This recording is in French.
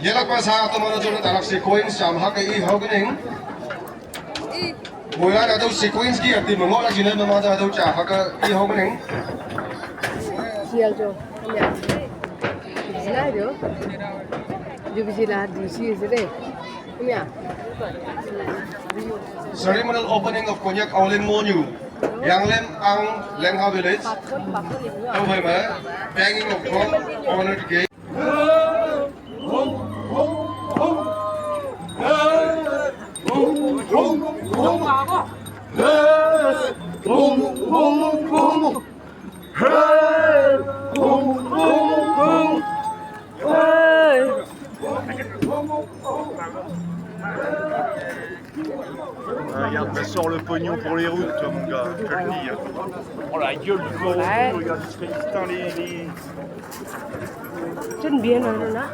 Yelak masa atau mana jono dalam sequence jam hak ini hogening. Mulai ada sequence ki arti mengolah jenis nama ada jam hak ini hogening. Sial jo, ya. Bisila jo. Jo bisila di sini sini. Ya. Ceremonial opening of Konyak Aulin Monyu. Yang lem ang Lengha Village. Yang mana? Banging of drum, honored gate. Regarde, ça sort le pognon pour les routes, toi, mon gars, je te le dis. Oh la gueule du corps, regarde, putain, les... Chân bien rồi đó.